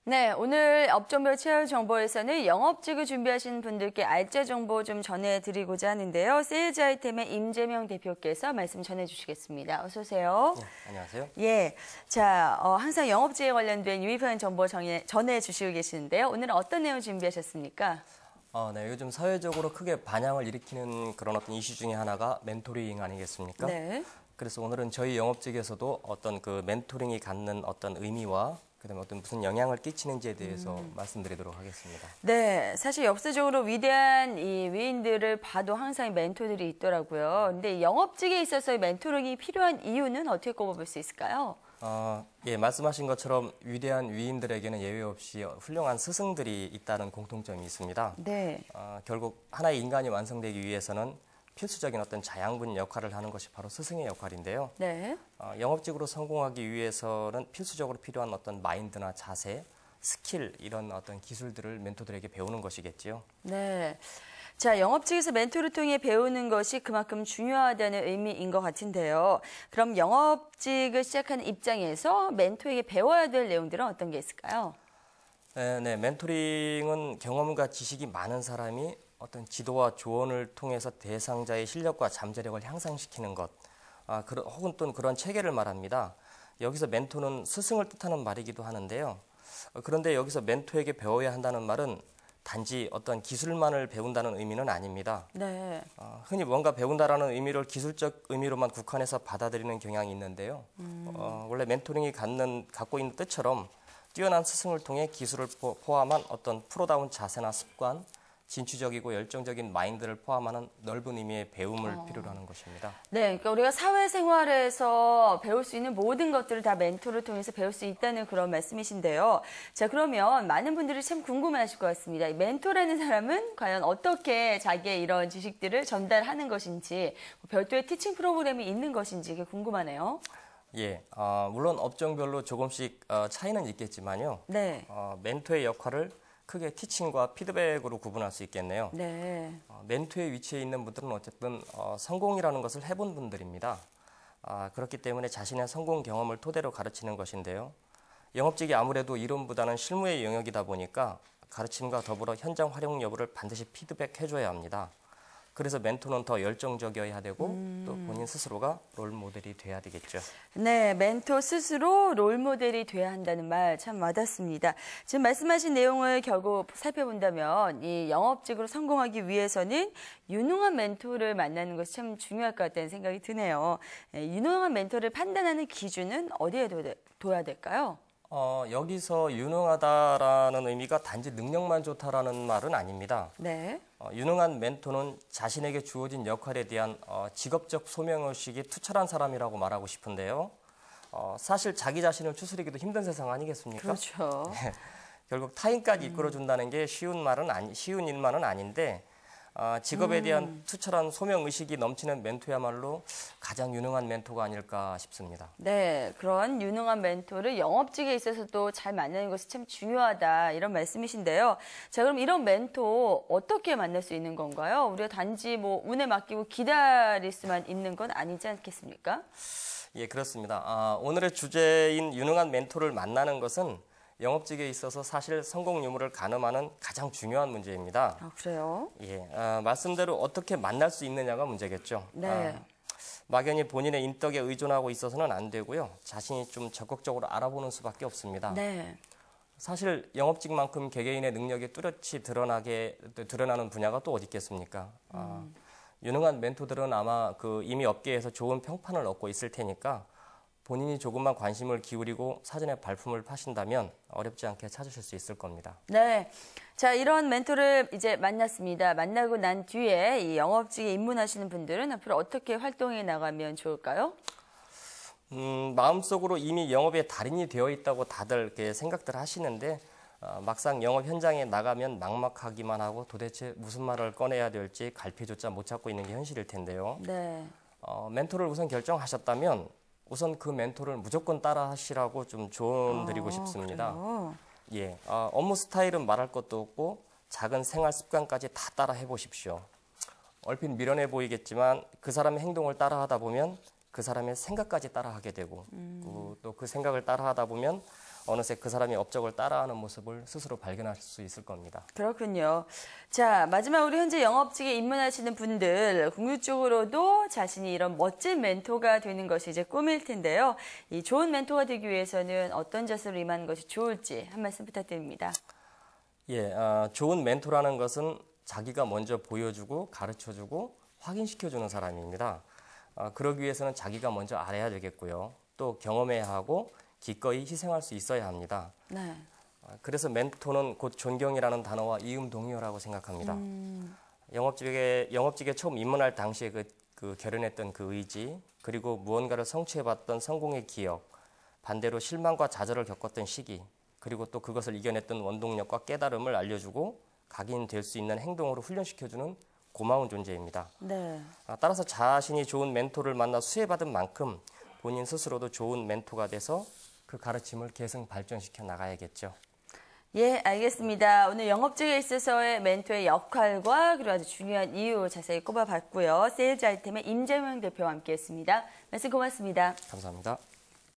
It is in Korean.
네, 오늘 업종별 채용 정보에서는 영업직을 준비하시는 분들께 알짜 정보 좀 전해드리고자 하는데요. 세일즈 아이템의 임재명 대표께서 말씀 전해주시겠습니다. 어서 오세요. 네, 안녕하세요. 예, 자, 항상 영업직에 관련된 유익한 정보 전해주시고 계시는데요. 오늘은 어떤 내용 준비하셨습니까? 네, 요즘 사회적으로 크게 반향을 일으키는 그런 어떤 이슈 중에 하나가 멘토링 아니겠습니까? 네. 그래서 오늘은 저희 영업직에서도 어떤 그 멘토링이 갖는 어떤 의미와 그다음에 어떤 무슨 영향을 끼치는지에 대해서 말씀드리도록 하겠습니다. 네, 사실 역사적으로 위대한 이 위인들을 봐도 항상 멘토들이 있더라고요. 근데 영업직에 있어서 멘토링이 필요한 이유는 어떻게 꼽아볼 수 있을까요? 예, 말씀하신 것처럼 위대한 위인들에게는 예외 없이 훌륭한 스승들이 있다는 공통점이 있습니다. 네. 결국 하나의 인간이 완성되기 위해서는 필수적인 어떤 자양분 역할을 하는 것이 바로 스승의 역할인데요. 네. 영업직으로 성공하기 위해서는 필수적으로 필요한 어떤 마인드나 자세, 스킬 이런 어떤 기술들을 멘토들에게 배우는 것이겠지요. 네. 자, 영업직에서 멘토를 통해 배우는 것이 그만큼 중요하다는 의미인 것 같은데요. 그럼 영업직을 시작하는 입장에서 멘토에게 배워야 될 내용들은 어떤 게 있을까요? 네, 멘토링은 경험과 지식이 많은 사람이 어떤 지도와 조언을 통해서 대상자의 실력과 잠재력을 향상시키는 것, 혹은 또 그런 체계를 말합니다. 여기서 멘토는 스승을 뜻하는 말이기도 하는데요. 그런데 여기서 멘토에게 배워야 한다는 말은 단지 어떤 기술만을 배운다는 의미는 아닙니다. 네. 흔히 뭔가 배운다라는 의미를 기술적 의미로만 국한해서 받아들이는 경향이 있는데요. 원래 멘토링이 갖고 있는 뜻처럼 뛰어난 스승을 통해 기술을 포함한 어떤 프로다운 자세나 습관, 진취적이고 열정적인 마인드를 포함하는 넓은 의미의 배움을 필요로 하는 것입니다. 네, 그러니까 우리가 사회생활에서 배울 수 있는 모든 것들을 다 멘토를 통해서 배울 수 있다는 그런 말씀이신데요. 자, 그러면 많은 분들이 참 궁금해하실 것 같습니다. 이 멘토라는 사람은 과연 어떻게 자기의 이런 지식들을 전달하는 것인지, 별도의 티칭 프로그램이 있는 것인지 이게 궁금하네요. 예, 물론 업종별로 조금씩 차이는 있겠지만요. 네. 멘토의 역할을 크게 티칭과 피드백으로 구분할 수 있겠네요. 네. 멘토의 위치에 있는 분들은 어쨌든 성공이라는 것을 해본 분들입니다. 그렇기 때문에 자신의 성공 경험을 토대로 가르치는 것인데요. 영업직이 아무래도 이론보다는 실무의 영역이다 보니까 가르침과 더불어 현장 활용 여부를 반드시 피드백해줘야 합니다. 그래서 멘토는 더 열정적이어야 되고 또 본인 스스로가 롤모델이 돼야 되겠죠. 네, 멘토 스스로 롤모델이 돼야 한다는 말 참 와닿습니다. 지금 말씀하신 내용을 결국 살펴본다면 이 영업직으로 성공하기 위해서는 유능한 멘토를 만나는 것이 참 중요할 것 같다는 생각이 드네요. 유능한 멘토를 판단하는 기준은 어디에 둬야 될까요? 여기서 유능하다라는 의미가 단지 능력만 좋다라는 말은 아닙니다. 네. 유능한 멘토는 자신에게 주어진 역할에 대한 직업적 소명의식이 투철한 사람이라고 말하고 싶은데요. 사실 자기 자신을 추스리기도 힘든 세상 아니겠습니까? 그렇죠. 결국 타인까지 이끌어준다는 게 쉬운 일만은 아닌데 직업에 대한 투철한 소명의식이 넘치는 멘토야말로 가장 유능한 멘토가 아닐까 싶습니다. 네, 그런 유능한 멘토를 영업직에 있어서도 잘 만나는 것이 참 중요하다 이런 말씀이신데요. 자, 그럼 이런 멘토 어떻게 만날 수 있는 건가요? 우리가 단지 뭐 운에 맡기고 기다릴 수만 있는 건 아니지 않겠습니까? 예, 그렇습니다. 오늘의 주제인 유능한 멘토를 만나는 것은 영업직에 있어서 사실 성공 유무를 가늠하는 가장 중요한 문제입니다. 그래요? 예, 말씀대로 어떻게 만날 수 있느냐가 문제겠죠. 네. 막연히 본인의 인덕에 의존하고 있어서는 안 되고요. 자신이 좀 적극적으로 알아보는 수밖에 없습니다. 네. 사실 영업직만큼 개개인의 능력이 뚜렷이 드러나는 분야가 또 어디 있겠습니까? 유능한 멘토들은 아마 이미 업계에서 좋은 평판을 얻고 있을 테니까 본인이 조금만 관심을 기울이고 사전에 발품을 파신다면 어렵지 않게 찾으실 수 있을 겁니다. 네. 자, 이런 멘토를 이제 만났습니다. 만나고 난 뒤에 이 영업직에 입문하시는 분들은 앞으로 어떻게 활동해 나가면 좋을까요? 마음속으로 이미 영업의 달인이 되어 있다고 다들 이렇게 생각들 하시는데 막상 영업 현장에 나가면 막막하기만 하고 도대체 무슨 말을 꺼내야 될지 갈피조차 못 찾고 있는 게 현실일 텐데요. 네. 멘토를 우선 결정하셨다면 우선 그 멘토를 무조건 따라 하시라고 좀 조언 드리고 싶습니다. 그래요? 예, 업무 스타일은 말할 것도 없고 작은 생활 습관까지 다 따라 해보십시오. 얼핏 미련해 보이겠지만 그 사람의 행동을 따라 하다 보면 그 사람의 생각까지 따라 하게 되고 또 그 생각을 따라 하다 보면 어느새 그 사람이 업적을 따라하는 모습을 스스로 발견할 수 있을 겁니다. 그렇군요. 자, 마지막으로 현재 영업직에 입문하시는 분들, 궁극적으로도 자신이 이런 멋진 멘토가 되는 것이 이제 꿈일 텐데요. 이 좋은 멘토가 되기 위해서는 어떤 자세로 임하는 것이 좋을지 한 말씀 부탁드립니다. 예, 좋은 멘토라는 것은 자기가 먼저 보여주고 가르쳐주고 확인시켜주는 사람입니다. 그러기 위해서는 자기가 먼저 알아야 되겠고요. 또 경험해야 하고 기꺼이 희생할 수 있어야 합니다. 네. 그래서 멘토는 곧 존경이라는 단어와 이음동의어라고 생각합니다. 영업직에 처음 입문할 당시에 그 결연했던 그 의지, 그리고 무언가를 성취해봤던 성공의 기억, 반대로 실망과 좌절을 겪었던 시기, 그리고 또 그것을 이겨냈던 원동력과 깨달음을 알려주고 각인될 수 있는 행동으로 훈련시켜주는 고마운 존재입니다. 네. 따라서 자신이 좋은 멘토를 만나 수혜받은 만큼 본인 스스로도 좋은 멘토가 돼서 그 가르침을 계승 발전시켜 나가야겠죠. 예, 알겠습니다. 오늘 영업직에 있어서의 멘토의 역할과 그리고 아주 중요한 이유 자세히 꼽아봤고요. 세일즈 아이템의 임재명 대표와 함께했습니다. 말씀 고맙습니다. 감사합니다.